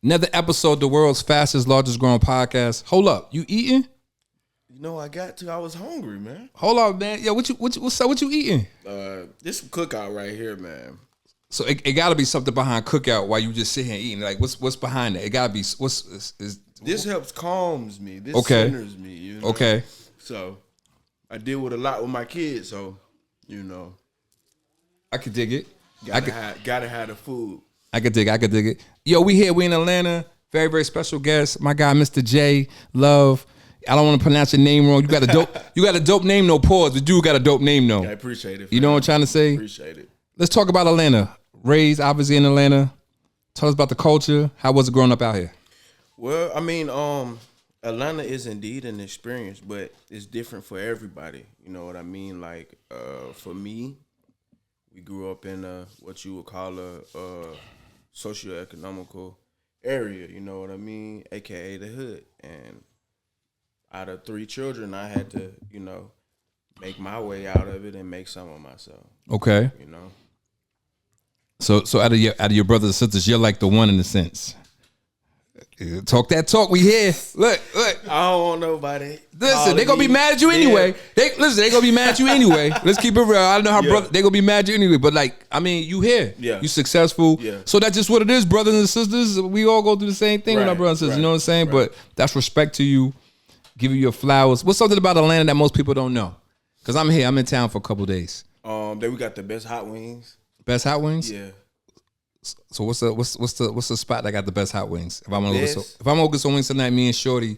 Another episode of the world's fastest, largest growing podcast. Hold up, you eating? You know, I got to. I was hungry, man. Hold up, man. Yo, what's up? What you eating? This cookout right here, man. So it got to be something behind cookout while you just sit here eating. Like, what's behind it? It got to be This helps calms me. This okay. centers me. You know? Okay. So I deal with a lot with my kids. So you know, I could dig it. Gotta have the food. I could dig it. Yo, we in Atlanta. Very, very special guest. My guy, Mr. J Love. I don't want to pronounce your name wrong. You got a dope name, no pause, but you got a dope name though. I appreciate it. You know what I'm trying to say? Appreciate it. Let's talk about Atlanta. Raised obviously in Atlanta. Tell us about the culture. How was it growing up out here? Well, I mean, Atlanta is indeed an experience, but it's different for everybody. You know what I mean? Like, for me, we grew up in what you would call a socioeconomical area. You know what I mean? AKA the hood. And out of 3 children, I had to, you know, make my way out of it and make some of myself. Okay. You know. So out of your brothers and sisters, you're like the one in a sense. Talk that talk. We here. Look. I don't want nobody. Listen, they gonna be mad at you anyway. They gonna be mad at you anyway. Let's keep it real. I don't know how brother they gonna be mad at you anyway. But like, I mean, you here. Yeah. You successful. Yeah. So that's just what it is, brothers and sisters. We all go through the same thing with our brothers and sisters. You know what I'm saying? But that's respect to you. Giving you your flowers. What's something about Atlanta that most people don't know? Because I'm here. I'm in town for a couple days. Then we got the best hot wings. Best hot wings? Yeah. So what's the spot that got the best hot wings? If I'm gonna get some wings tonight, me and Shorty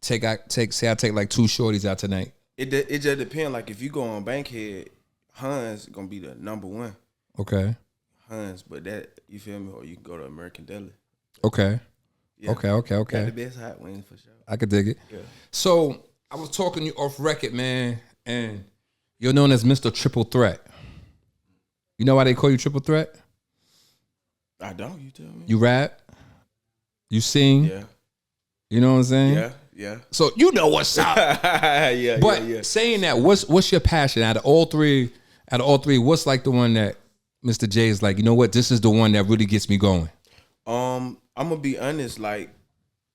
I take like 2 shorties out tonight. It just depends. Like if you go on Bankhead, Hans gonna be the number 1. Okay. Hans, but that you feel me? Or you can go to American Deli. Okay. Yeah. Okay. Got the best hot wings for sure. I could dig it. Yeah. So I was talking to you off record, man, and you're known as Mr. Triple Threat. You know why they call you Triple Threat? I don't. You tell me. You rap. You sing. Yeah. You know what I'm saying? Yeah. So you know what's up. But saying that, what's your passion out of all three? What's like the one that Mr. J is like? You know what? This is the one that really gets me going. I'm gonna be honest. Like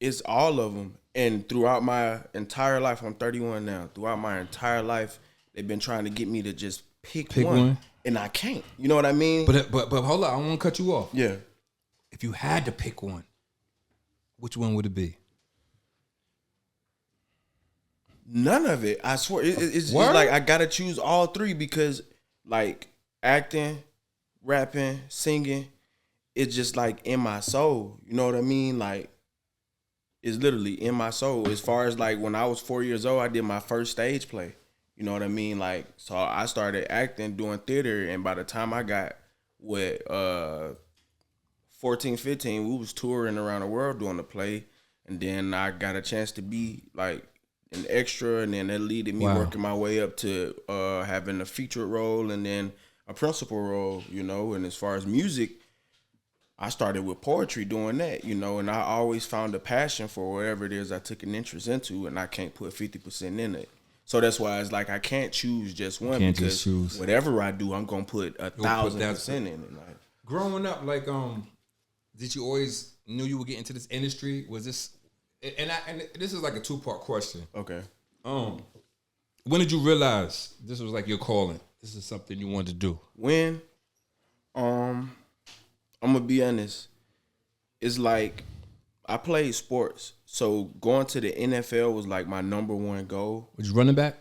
it's all of them. And throughout my entire life, I'm 31 now. Throughout my entire life, they've been trying to get me to just pick one. And I can't. You know what I mean? But hold on, I don't want to cut you off. Yeah. If you had to pick one, which one would it be? None of it. I swear. It's like I gotta choose all 3 because like acting, rapping, singing, it's just like in my soul. You know what I mean? Like it's literally in my soul. As far as like when I was 4 years old, I did my first stage play. You know what I mean? Like, so I started acting, doing theater, and by the time I got 14, 15, we was touring around the world doing the play, and then I got a chance to be like an extra, and then that led me working my way up to having a featured role and then a principal role, you know. And as far as music, I started with poetry doing that, you know, and I always found a passion for whatever it is I took an interest into, and I can't put 50% in it. So that's why it's like I can't choose just one because whatever I do, I'm gonna put 1,000% in it. Like growing up, like did you always knew you would get into this industry? Was this and this is like a 2-part question. Okay. When did you realize this was like your calling? This is something you wanted to do? When I'm gonna be honest, it's like I played sports. So going to the NFL was like my number 1 goal. Was you running back?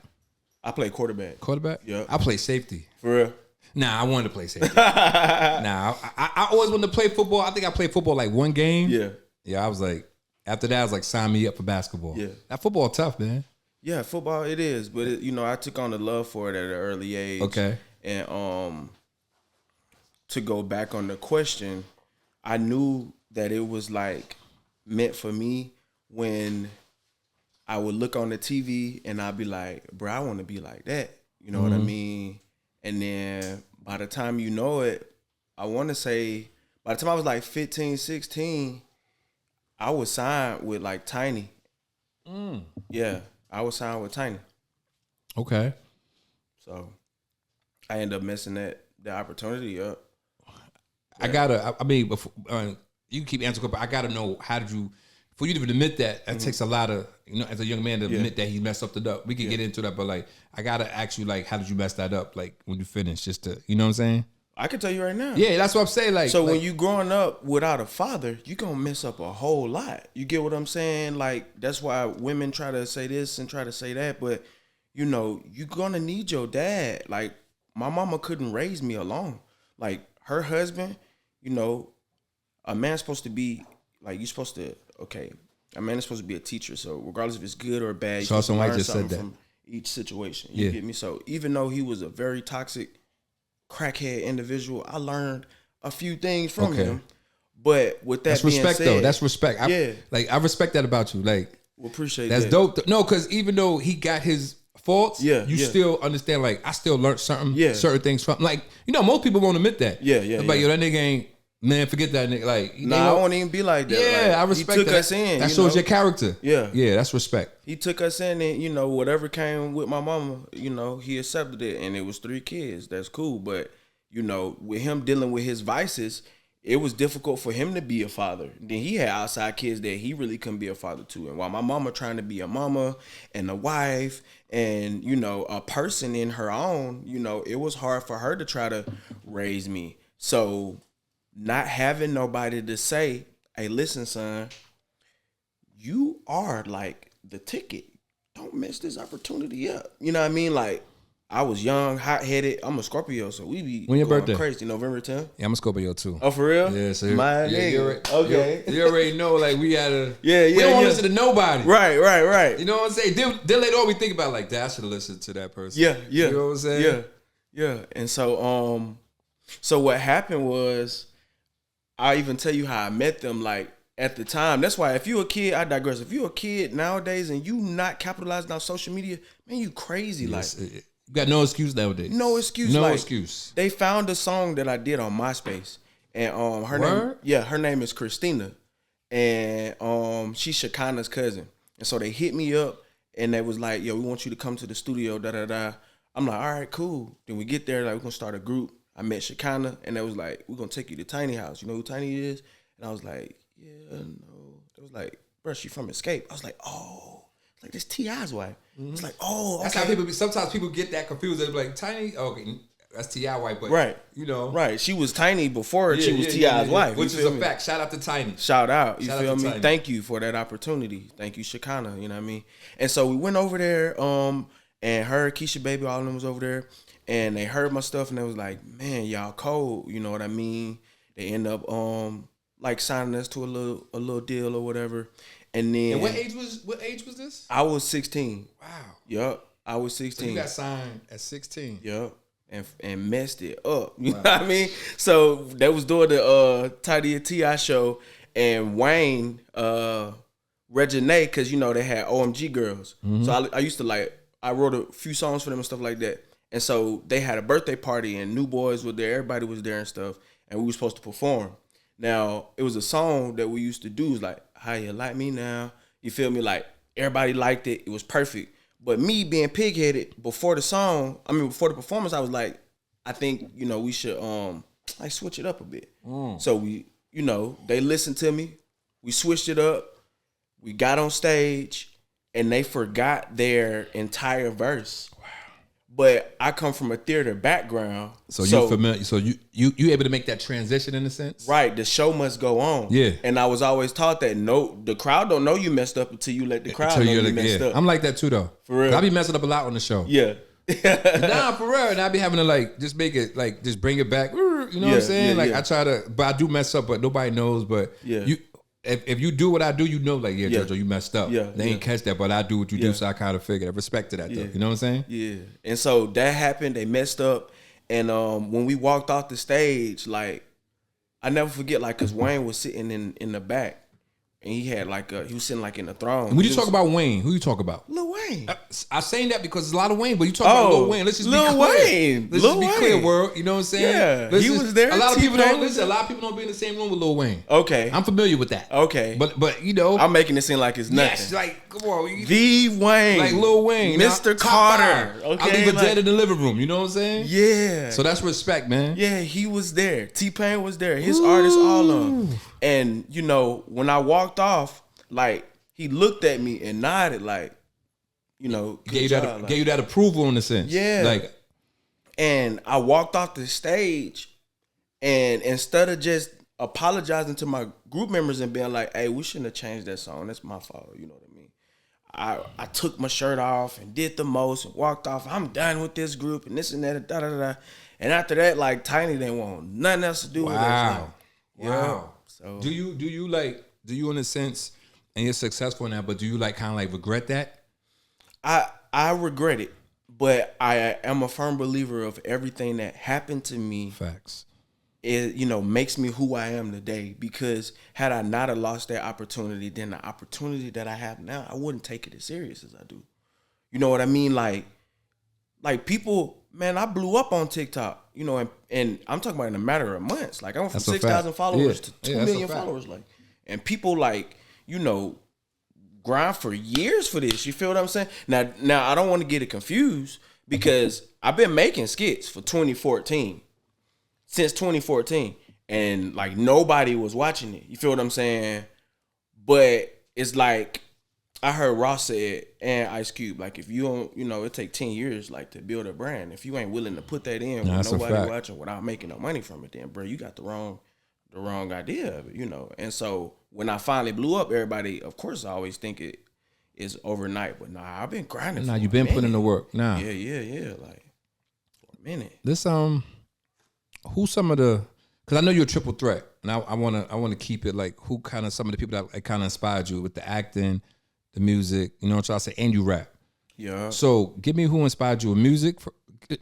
I played quarterback. Quarterback? Yeah. I played safety. For real? Nah, I wanted to play safety. I always wanted to play football. I think I played football like 1 game. Yeah. Yeah, I was like, after that, I was like, sign me up for basketball. Yeah. That football tough, man. Yeah, football it is. But, you know, I took on the love for it at an early age. Okay. And to go back on the question, I knew that it was like meant for me when I would look on the TV and I'd be like, bro, I want to be like that. You know what I mean? And then by the time you know it, I want to say by the time I was like 15, 16, I was signed with like Tiny. Yeah, I was signed with Tiny. Okay. So I ended up messing the opportunity up. I mean, you can keep answering, but I gotta know how did you. For you to admit that, takes a lot of, as a young man to admit that he messed up the duck. We can get into that, but like, I gotta ask you, like, how did you mess that up? Like, when you finish, just to, you know what I'm saying? I can tell you right now. Yeah, that's what I'm saying. Like, so when you growing up without a father, you gonna mess up a whole lot. You get what I'm saying? Like, that's why women try to say this and try to say that, but you gonna need your dad. Like, my mama couldn't raise me alone. Like, her husband, a man's supposed to be like, you're supposed to. Okay, a man is supposed to be a teacher, so regardless if it's good or bad, you Charleston White just said that from each situation. You get me? So even though he was a very toxic, crackhead individual, I learned a few things from him. But with that that's being respect, said, though. That's respect. I respect that about you. Like, appreciate that's that. dope. No, because even though he got his faults, you still understand. Like, I still learned certain things from. Like, most people won't admit that. Like, yo, that nigga ain't. Man, forget that nigga. Like, I won't even be like that. Yeah, like, I respect he took us in. That shows your character. Yeah, that's respect. He took us in, and whatever came with my mama, he accepted it, and it was 3 kids. That's cool, but with him dealing with his vices, it was difficult for him to be a father. Then he had outside kids that he really couldn't be a father to, and while my mama trying to be a mama and a wife and a person in her own, it was hard for her to try to raise me. So. Not having nobody to say, hey, listen, son, you are like the ticket. Don't mess this opportunity up. You know what I mean? Like, I was young, hot-headed. I'm a Scorpio, so we be when your going birthday? Crazy. November 10th. Yeah, I'm a Scorpio, too. Oh, for real? Yeah, so my nigga. Okay. You already know, like, we had a... Yeah. We don't want to listen to nobody. Right. You know what I'm saying? Then later on, we think about, like, I should have listened to that person. Yeah. You know what I'm saying? Yeah. And so, so what happened was... I'll even tell you how I met them, like, at the time. That's why if you a kid, I digress. If you a kid nowadays and you not capitalizing on social media, man, you crazy. Yes, like, you got no excuse nowadays. No excuse. No excuse. They found a song that I did on MySpace. And her name is Christina. And she's Shekinah's cousin. And so they hit me up and they was like, yo, we want you to come to the studio, da-da-da. I'm like, all right, cool. Then we get there, like, we're going to start a group. I met Shekinah, and they was like, we're going to take you to Tiny House. You know who Tiny is? And I was like, yeah, no. They was like, bro, she from Escape. I was like, oh. Like, this T.I.'s wife. It's like, oh, okay. That's how people sometimes people get that confused. They're like, Tiny? Okay, that's T.I. wife, but, right. Right. She was Tiny before she was T.I.'s wife. Which is a fact. Shout out to Tiny. Shout out. You feel me? Thank you for that opportunity. Thank you, Shekinah. You know what I mean? And so we went over there, and her, Keisha Baby, all of them was over there. And they heard my stuff and they was like, man, y'all cold, you know what I mean? They end up like signing us to a little deal or whatever. And then what age was this? I was 16. Wow. Yup. I was 16. So you got signed at 16. Yup. And messed it up. You know what I mean? So they was doing the Tidy T.I. show and Wayne, Reginae, because they had OMG girls. Mm-hmm. So I used to I wrote a few songs for them and stuff like that. And so they had a birthday party and New Boys were there. Everybody was there and stuff. And we were supposed to perform. Now, it was a song that we used to do. It was like, how you like me now? You feel me? Like, everybody liked it. It was perfect. But me being pig-headed, before the performance, I was like, I think, we should switch it up a bit. So we, they listened to me. We switched it up. We got on stage and they forgot their entire verse. But I come from a theater background. So you're familiar. So you able to make that transition in a sense? Right. The show must go on. Yeah. And I was always taught that the crowd don't know you messed up until you let the crowd know you messed up. I'm like that too though. For real. I be messing up a lot on the show. Yeah. Nah, for real. And I be having to just make it just bring it back. You know what I'm saying? I try to, but I do mess up, but nobody knows. But if you do what I do, JoJo, you messed up. Yeah, they ain't catch that, but I do what you do, so I kind of figured. I respect that, though. You know what I'm saying? Yeah. And so that happened. They messed up. And when we walked off the stage, I never forget, because Wayne was sitting in the back. And he had he was sitting like in the throne. And when you talk about Wayne, who you talk about? Lil Wayne. I'm saying that because there's a lot of Wayne, but you talk about Lil Wayne. Let's just be clear. Wayne. Let's just be clear, world. You know what I'm saying? Yeah, he was there. A lot of people don't listen. A lot of people don't be in the same room with Lil Wayne. Okay, I'm familiar with that. Okay, but you know, I'm making it seem like it's nothing. Yes, like come on, the Wayne, like Lil Wayne, Mr. Carter. Okay, I leave a dead in the living room. You know what I'm saying? Yeah. So that's respect, man. Yeah, he was there. T-Pain was there. His artists all on. And you know, when I walked off, like he looked at me and nodded, like, you know, gave you that approval in a sense. Yeah. Like, and I walked off the stage, and instead of just apologizing to my group members and being like, "Hey, we shouldn't have changed that song. That's my fault." You know what I mean? I took my shirt off and did the most and walked off. I'm done with this group and this and that, da da da. And after that, like Tiny didn't want nothing else to do with it. Wow. Yeah. So do you in a sense, and you're successful now, but do you like kind of like regret that? I regret it, but I am a firm believer of everything that happened to me. Facts. It, you know, makes me who I am today, because had I not have lost that opportunity, then the opportunity that I have now, I wouldn't take it as serious as I do. You know what I mean? Like people, man, I blew up on TikTok, you know, and I'm talking about in a matter of months. Like I went from 6,000 followers to 2 million followers. Like, and people like, you know, grind for years for this. You feel what I'm saying? Now I don't want to get it confused, because I've been making skits for 2014. Since 2014, and like nobody was watching it. You feel what I'm saying? But it's like I heard Ross said and Ice Cube, like if you don't, you know, it take 10 years like to build a brand. If you ain't willing to put that in with nobody watching without making no money from it, then bro, you got the wrong idea of it, you know. And so when I finally blew up, everybody, of course, I always think it is overnight, but nah, I've been grinding. Nah, you've been putting in the work. Nah, yeah, like for a minute. This who's some of the? Because I know you're a triple threat, and I want to keep it like who kind of some of the people that kind of inspired you with the acting, the music, you know what I'm trying to say, and you rap. Yeah. So give me who inspired you in music.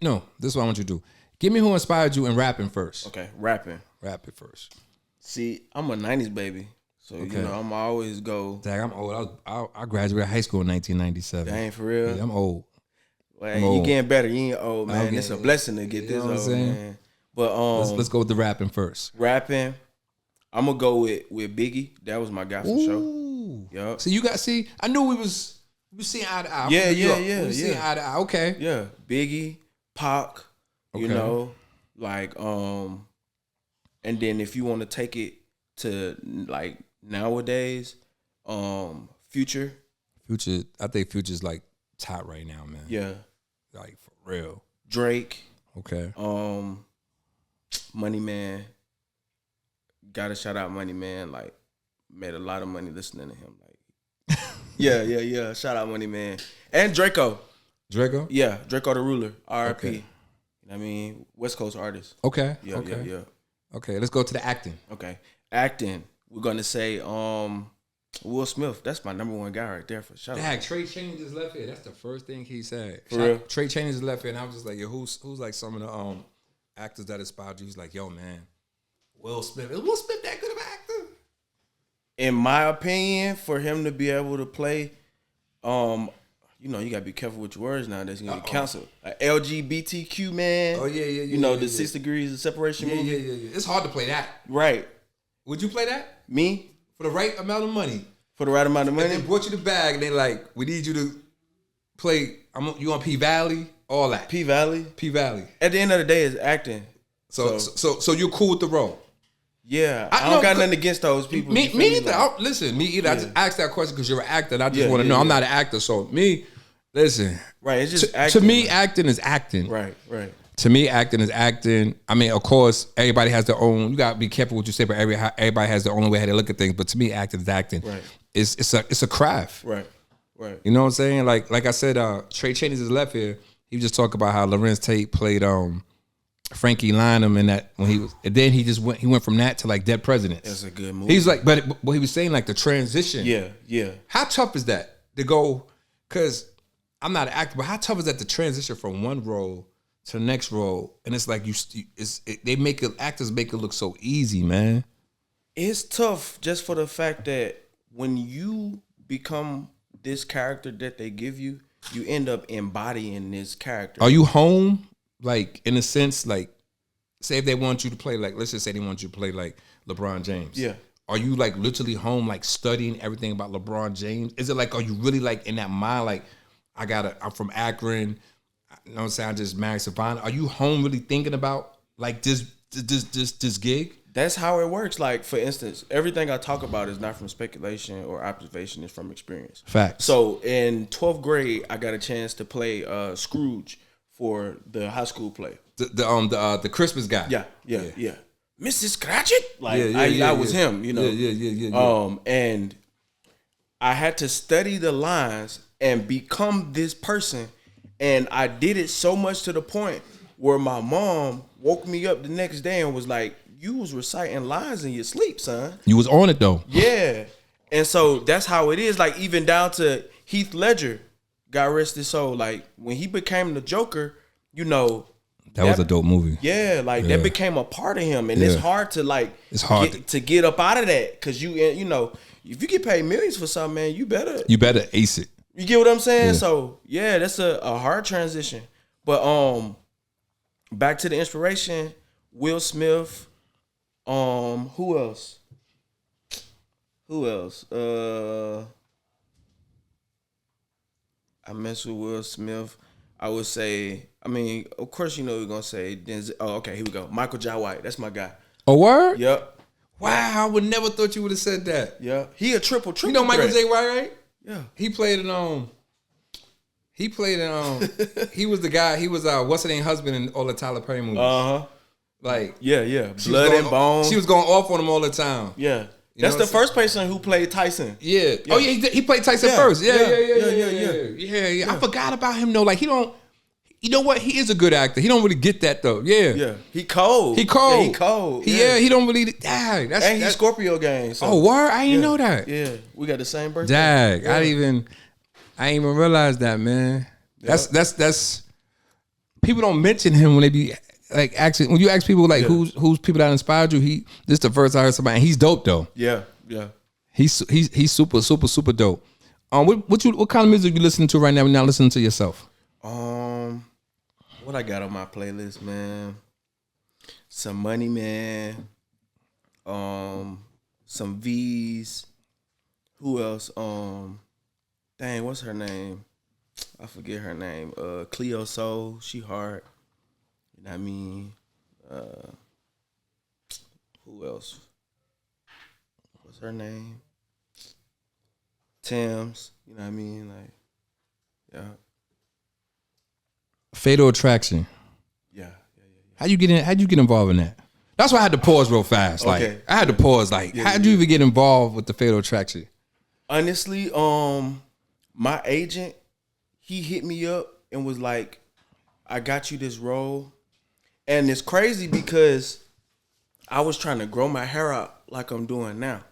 No, this is what I want you to do. Give me who inspired you in rapping first. Okay, rapping. Rap it first. See, I'm a 90s baby. So, you know, I'm always go. Dang, I'm old. I graduated high school in 1997. Dang, for real? Yeah, I'm old. Well, you getting better. You ain't old, man. It's a blessing to get this old, man. But let's go with the rapping first. Rapping, I'm gonna go with Biggie. That was my guy for sure. Yeah. So I knew we was seeing eye to eye. Yeah. We seeing eye to eye. Okay. Yeah. Biggie, Pac, you know, like and then if you want to take it to like nowadays, Future. I think Future's like top right now, man. Yeah. Like for real. Drake. Okay. Money Man. Gotta shout out Money Man. Like, made a lot of money listening to him. Like, yeah. Shout out Money Man. And Draco. Draco? Yeah, Draco the Ruler. R.I.P. Okay. I mean, West Coast artist. Okay. Yeah. Okay, let's go to the acting. Okay. Acting. We're gonna say Will Smith. That's my number one guy right there for sure. Dang, Trey changed his left ear. That's the first thing he said. For real? Trey changed his left ear, and I was just like, yo, who's like some of the actors that inspired you? He's like, yo, man, Will Smith. Is Will Smith that good of an actor? In my opinion, for him to be able to play, you know, you gotta be careful with your words nowadays. You gonna get canceled. LGBTQ man. Oh yeah. You know, the 6 degrees of separation movie. Yeah. It's hard to play that. Right. Would you play that? Me? For the right amount of money. For the right amount of money? And they brought you the bag and they like, we need you to play, you on P Valley, all that. P Valley? P Valley. At the end of the day, it's acting. So you're cool with the role? Yeah. I don't got nothing against those people. Me either. Like, listen, me either. Yeah. I just asked that question because you're an actor and I just want to know. I'm not an actor, so listen. Right, it's just acting. To me, acting is acting. Right. To me, acting is acting. I mean, of course, everybody has their own. You gotta be careful what you say, but everybody has their own way how they look at things. But to me, acting is acting. Right. It's a craft. Right. You know what I'm saying? Like I said, Trey Chaney's his left here. He was just talking about how Lorenz Tate played Frankie Lynham in that when he was, and then he went from that to like Dead Presidents. That's a good movie. He's like, but he was saying like the transition. Yeah. How tough is that to go? Because I'm not an actor, but how tough is that to transition from one role to the next role? And it's like actors make it look so easy, man. It's tough just for the fact that when you become this character that they give you, you end up embodying this character. Are you home, like, in a sense, like, say if they want you to play, like, let's just say they want you to play like LeBron James. Yeah. Are you like literally home, like studying everything about LeBron James? Is it like, are you really like in that mind, like, I'm from Akron, you know what I'm saying, I just married Savannah. Are you home really thinking about like this gig? That's how it works. Like, for instance, everything I talk about is not from speculation or observation, it's from experience. Facts. So in 12th grade, I got a chance to play Scrooge for the high school play. The Christmas guy. Yeah. Mrs. Cratchit? Like, I was him, you know. Yeah. And I had to study the lines and become this person. And I did it so much to the point where my mom woke me up the next day and was like, you was reciting lines in your sleep, son. You was on it though. Yeah. And so that's how it is. Like, even down to Heath Ledger, God rest his soul. Like, when he became the Joker, you know, that was a dope movie. Yeah, like that became a part of him, and it's hard to to get up out of that, because you know, if you get paid millions for something, man, you better ace it. You get what I'm saying? Yeah. So yeah, that's a hard transition. But back to the inspiration, Will Smith. Who else? I mess with Will Smith. I would say, I mean, of course, you know we're gonna say Denzel. Oh, okay, here we go. Michael Jai White. That's my guy. A word? Yep. Wow, I would never thought you would have said that. Yeah. He a triple. You know Michael Jai White, right? Yeah. He played in he was the guy, he was what's her name husband in all the Tyler Perry movies. Uh-huh. Like, yeah. Blood and Bone. She was going off on him all the time. Yeah. That's the first person who played Tyson. Yeah. Oh yeah, he played Tyson first. Yeah. I forgot about him though. Like, he don't. You know what? He is a good actor. He don't really get that though. Yeah. Yeah. He cold. Yeah, he cold. Yeah. He don't really. And he's Scorpio gang. So. Oh, word? I didn't know that. Yeah. We got the same birthday. Dag. Yeah. I didn't even realize that, man. Yeah. That's. People don't mention him when they be. Like, actually, when you ask people like who's people that inspired you, this is the first I heard somebody. And he's dope though. Yeah. He's super dope. What kind of music you listening to right now? When you're not listening to yourself. What I got on my playlist, man? Some Money Man. Some V's. Who else? Dang, what's her name? I forget her name. Cleo Soul. She hard. You know what I mean? Who else? What's her name? Thames. You know what I mean? Like, yeah. Fatal Attraction. Yeah. How'd you get involved in that? That's why I had to pause real fast. Like, okay. I had to pause. Like, how'd you even get involved with the Fatal Attraction? Honestly, my agent, he hit me up and was like, I got you this role. And it's crazy because I was trying to grow my hair out like I'm doing now.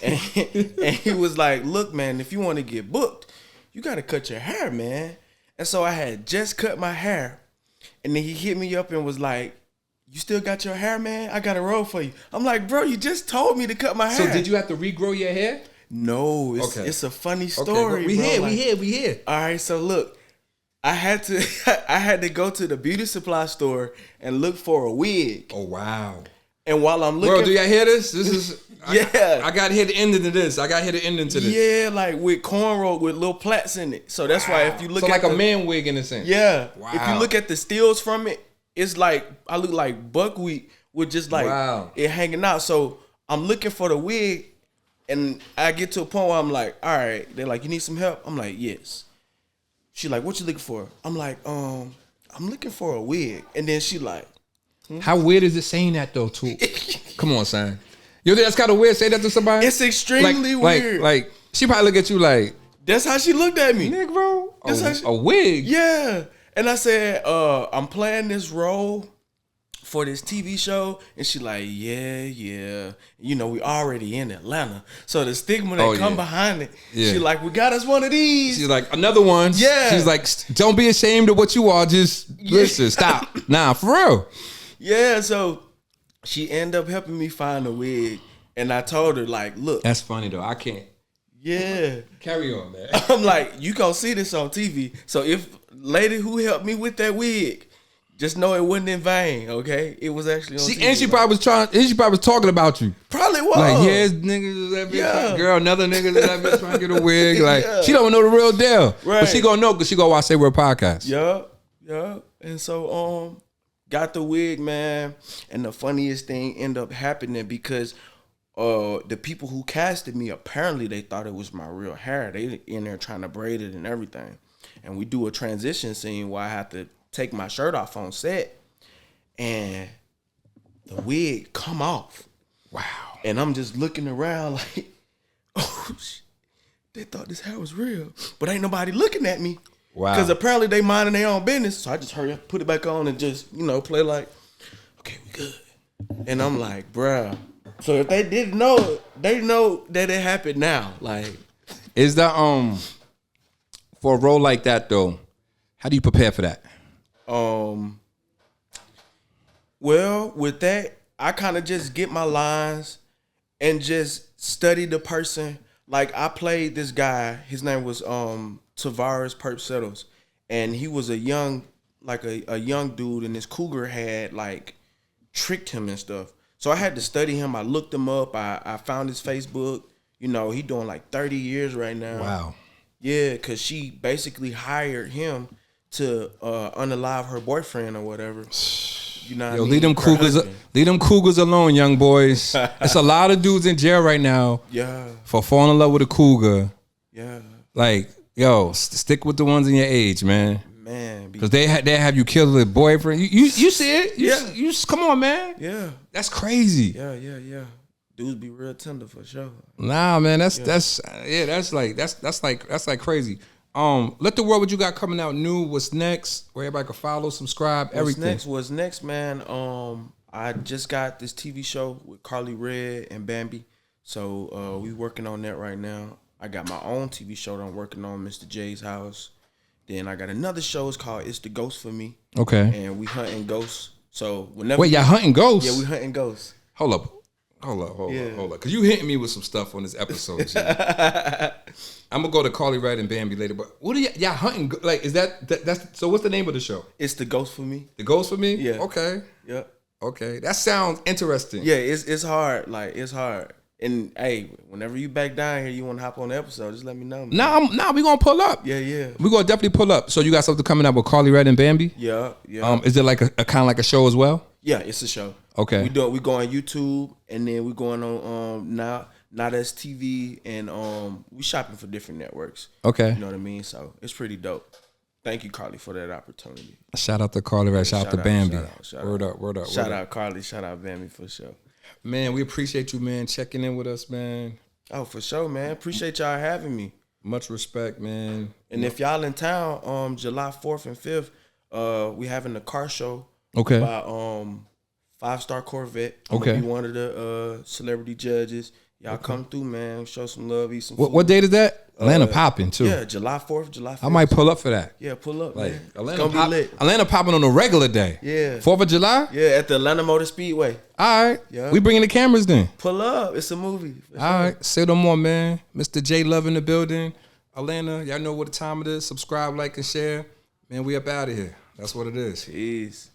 And he was like, look, man, if you want to get booked, you got to cut your hair, man. And so I had just cut my hair. And then he hit me up and was like, you still got your hair, man? I got a role for you. I'm like, bro, you just told me to cut my hair. So did you have to regrow your hair? No, it's a funny story. Okay, we here. All right, so look. I had to go to the beauty supply store and look for a wig. Oh, wow. And while I'm looking... Bro, do y'all hear this? This is... Yeah. I got to hear the ending to this. Yeah, like with cornrow with little plaits in it. So that's why if you look at... So like a man wig in a sense. Yeah. Wow. If you look at the stills from it, it's like... I look like buckwheat with just like... Wow. It hanging out. So I'm looking for the wig and I get to a point where I'm like, all right. They're like, you need some help? I'm like, yes. She like, what you looking for? I'm like, I'm looking for a wig. And then she like... How weird is it saying that though, too? Come on, son. You think that's kind of weird, say that to somebody? It's extremely weird. Like, she probably look at you like... That's how she looked at me. Negro? A wig? Yeah. And I said, I'm playing this role for this TV show. And she like, yeah. You know, we already in Atlanta. So the stigma that come behind it. Yeah. She like, we got us one of these. She's like, another one. Yeah. She's like, don't be ashamed of what you are. Just listen, stop. Nah, for real. Yeah, so she ended up helping me find a wig. And I told her, like, look. That's funny, though. I can't. Yeah. Carry on, man. I'm like, you gonna see this on TV. So if lady who helped me with that wig, just know it wasn't in vain, okay? It was actually on TV. And she probably was talking about you. Probably was. Like, niggas that bitch girl, another nigga that bitch trying to get a wig. Like, she don't know the real deal. Right. But she gonna know because she gonna watch Say Word podcast. Yeah. And so, got the wig, man. And the funniest thing ended up happening because the people who casted me, apparently they thought it was my real hair. They in there trying to braid it and everything. And we do a transition scene where I have to take my shirt off on set, and the wig come off. Wow. And I'm just looking around like, oh, shit. They thought this hair was real. But ain't nobody looking at me. Wow. Because apparently they minding their own business. So I just hurry up, put it back on and just, play like, okay, we good. And I'm like, bruh. So if they didn't know, they know that it happened now. Like, is that for a role like that though, how do you prepare for that? Well, with that, I kind of just get my lines and just study the person. Like, I played this guy, his name was Tavares Perp Settles, and he was a young dude, and this cougar had like tricked him and stuff. So I had to study him. I looked him up. I found his Facebook. He doing like 30 years right now. Wow. Yeah, because she basically hired him to unalive her boyfriend or whatever. Leave them cougars alone, young boys. It's a lot of dudes in jail right now. Yeah. For falling in love with a cougar. Yeah. Like, stick with the ones in your age, man. Man, because they have you kill the boyfriend. You see it? You come on, man. Yeah. That's crazy. Yeah. Dudes be real tender for sure. Nah, man. That's like crazy. Let the world what you got coming out new. What's next? Where everybody can follow, subscribe, everything. What's next, man? I just got this TV show with Carly Red and Bambi. So we working on that right now. I got my own TV show that I'm working on, Mr. J's House. Then I got another show. It's called It's the Ghost for Me. Okay. And we hunting ghosts. So whenever y'all hunting ghosts? Yeah, we hunting ghosts. Hold up. Because you hitting me with some stuff on this episode. I'm gonna go to Carly Red and Bambi later. But what are y'all hunting? Like, is that's so? What's the name of the show? It's The Ghost for Me. The Ghost for Me? Yeah. Okay. Yeah. Okay. That sounds interesting. Yeah, it's hard. Like, it's hard. And hey, whenever you back down here, you want to hop on the episode, just let me know. Nah, we gonna pull up. Yeah. We gonna definitely pull up. So you got something coming up with Carly Red and Bambi? Yeah. Is it like a kind of like a show as well? Yeah, it's a show. Okay. We go on YouTube, and then we going on Not As TV, and we shopping for different networks. Okay. You know what I mean? So it's pretty dope. Thank you, Carly, for that opportunity. Shout out to Carly Red. Shout out to Bambi. Word up. Shout out Carly. Shout out Bambi for sure. Man, we appreciate you, man, checking in with us, man. Oh, for sure, man. Appreciate y'all having me. Much respect, man. And if y'all in town, July 4th and 5th, we having a car show. Okay. By 5-Star Corvette. I'm gonna be one of the celebrity judges. Y'all come through, man. Show some love, eat some food. What date is that? Atlanta popping too. Yeah, July 4th, July 5th. I might pull up for that. Yeah, pull up, like, man. Atlanta it's gonna be lit. Atlanta popping on a regular day. Yeah. 4th of July? Yeah, at the Atlanta Motor Speedway. All right. Yeah. We bringing the cameras then. Pull up. It's a movie. All right. Say no more, man. Mr. J Love in the building. Atlanta, y'all know what the time it is. Subscribe, like, and share. Man, we up out of here. That's what it is. Peace.